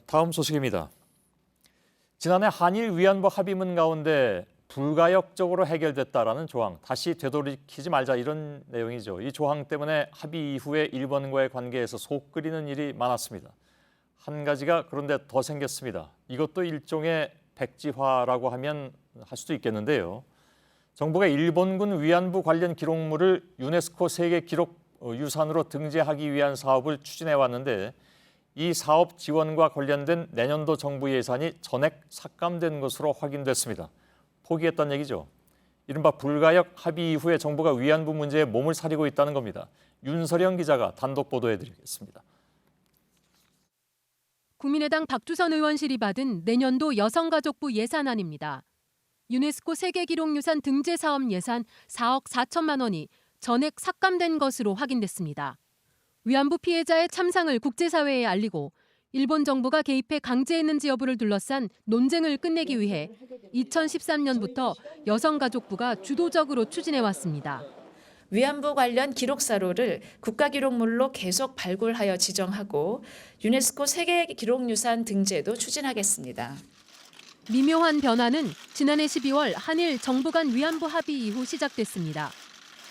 다음 소식입니다. 지난해 한일 위안부 합의문 가운데 불가역적으로 해결됐다라는 조항, 다시 되돌이키지 말자 이런 내용이죠. 이 조항 때문에 합의 이후에 일본과의 관계에서 속 끓이는 일이 많았습니다. 한 가지가 그런데 더 생겼습니다. 이것도 일종의 백지화라고 하면 할 수도 있겠는데요. 정부가 일본군 위안부 관련 기록물을 유네스코 세계 기록 유산으로 등재하기 위한 사업을 추진해 왔는데 이 사업 지원과 관련된 내년도 정부 예산이 전액 삭감된 것으로 확인됐습니다. 포기했다는 얘기죠. 이른바 불가역 합의 이후에 정부가 위안부 문제에 몸을 사리고 있다는 겁니다. 윤서령 기자가 단독 보도해드리겠습니다. 국민의당 박주선 의원실이 받은 내년도 여성가족부 예산안입니다. 유네스코 세계기록유산 등재 사업 예산 4억 4천만 원이 전액 삭감된 것으로 확인됐습니다. 위안부 피해자의 참상을 국제사회에 알리고 일본 정부가 개입해 강제했는지 여부를 둘러싼 논쟁을 끝내기 위해 2013년부터 여성가족부가 주도적으로 추진해왔습니다. 위안부 관련 기록사료를 국가기록물로 계속 발굴하여 지정하고 유네스코 세계기록유산 등재도 추진하겠습니다. 미묘한 변화는 지난해 12월 한일 정부 간 위안부 합의 이후 시작됐습니다.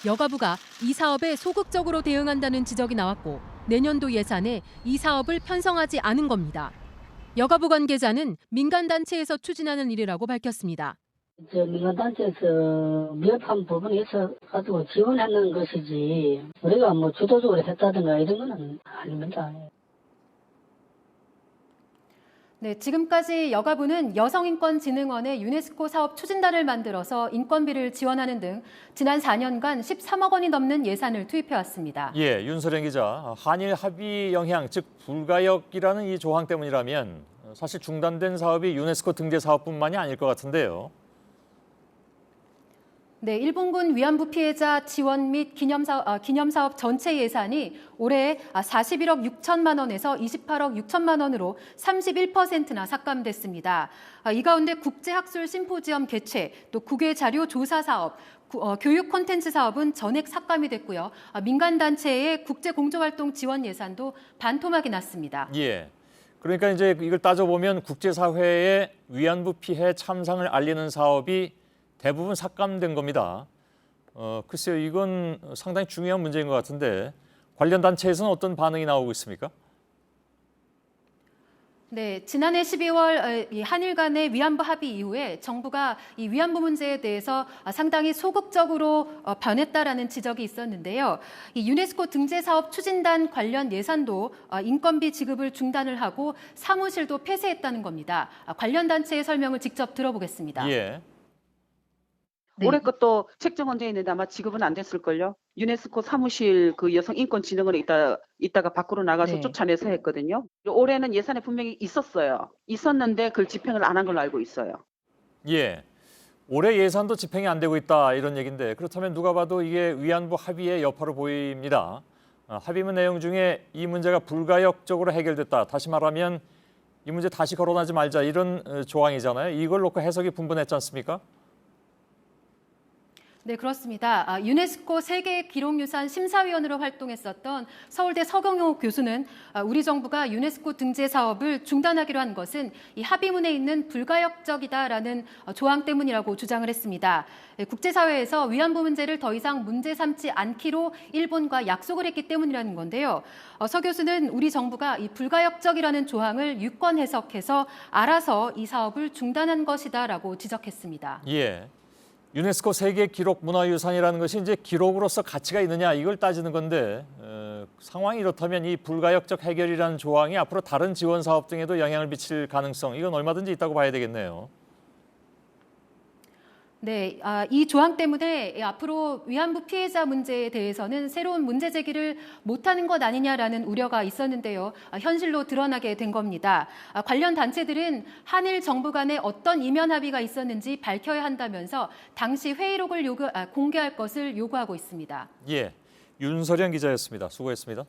여가부가 이 사업에 소극적으로 대응한다는 지적이 나왔고 내년도 예산에 이 사업을 편성하지 않은 겁니다. 여가부 관계자는 민간단체에서 추진하는 일이라고 밝혔습니다. 민간단체에서 미흡한 부분이 있어가지고 지원하는 것이지 우리가 뭐 주도적으로 했다든가 이런 건 아닙니다. 네, 지금까지 여가부는 여성인권진흥원의 유네스코 사업 추진단을 만들어서 인건비를 지원하는 등 지난 4년간 13억 원이 넘는 예산을 투입해왔습니다. 예, 윤서령 기자. 한일 합의 영향, 즉 불가역이라는 이 조항 때문이라면 사실 중단된 사업이 유네스코 등재 사업뿐만이 아닐 것 같은데요. 네, 일본군 위안부 피해자 지원 및 기념사업 전체 예산이 올해 41억 6천만 원에서 28억 6천만 원으로 31%나 삭감됐습니다. 이 가운데 국제학술 심포지엄 개최, 또 국외 자료 조사 사업, 교육 콘텐츠 사업은 전액 삭감이 됐고요. 민간단체의 국제공조활동 지원 예산도 반토막이 났습니다. 예. 그러니까 이제 이걸 따져보면 국제사회에 위안부 피해 참상을 알리는 사업이 대부분 삭감된 겁니다. 글쎄요, 이건 상당히 중요한 문제인 것 같은데 관련 단체에서는 어떤 반응이 나오고 있습니까? 네, 지난해 12월 한일 간의 위안부 합의 이후에 정부가 이 위안부 문제에 대해서 상당히 소극적으로 변했다라는 지적이 있었는데요. 이 유네스코 등재 사업 추진단 관련 예산도 인건비 지급을 중단을 하고 사무실도 폐쇄했다는 겁니다. 관련 단체의 설명을 직접 들어보겠습니다. 예. 네. 올해 것도 책정 언제 있는데 아마 지급은 안 됐을걸요. 유네스코 사무실 그 여성인권진흥원에 있다가 밖으로 나가서 네. 쫓아내서 했거든요. 올해는 예산에 분명히 있었어요. 있었는데 그걸 집행을 안 한 걸로 알고 있어요. 예. 올해 예산도 집행이 안 되고 있다 이런 얘기인데 그렇다면 누가 봐도 이게 위안부 합의의 여파로 보입니다. 합의문 내용 중에 이 문제가 불가역적으로 해결됐다. 다시 말하면 이 문제 다시 거론하지 말자 이런 조항이잖아요. 이걸 놓고 해석이 분분했지 않습니까? 네, 그렇습니다. 유네스코 세계기록유산 심사위원으로 활동했었던 서울대 서경호 교수는 우리 정부가 유네스코 등재 사업을 중단하기로 한 것은 이 합의문에 있는 불가역적이다라는 조항 때문이라고 주장을 했습니다. 국제사회에서 위안부 문제를 더 이상 문제 삼지 않기로 일본과 약속을 했기 때문이라는 건데요. 서 교수는 우리 정부가 이 불가역적이라는 조항을 유권 해석해서 알아서 이 사업을 중단한 것이다라고 지적했습니다. 예. 유네스코 세계 기록 문화유산이라는 것이 이제 기록으로서 가치가 있느냐 이걸 따지는 건데 상황이 이렇다면 이 불가역적 해결이라는 조항이 앞으로 다른 지원 사업 등에도 영향을 미칠 가능성 이건 얼마든지 있다고 봐야 되겠네요. 네, 이 조항 때문에 앞으로 위안부 피해자 문제에 대해서는 새로운 문제 제기를 못하는 것 아니냐라는 우려가 있었는데요. 현실로 드러나게 된 겁니다. 관련 단체들은 한일 정부 간에 어떤 이면 합의가 있었는지 밝혀야 한다면서 당시 회의록을 공개할 것을 요구하고 있습니다. 예, 윤서령 기자였습니다. 수고했습니다.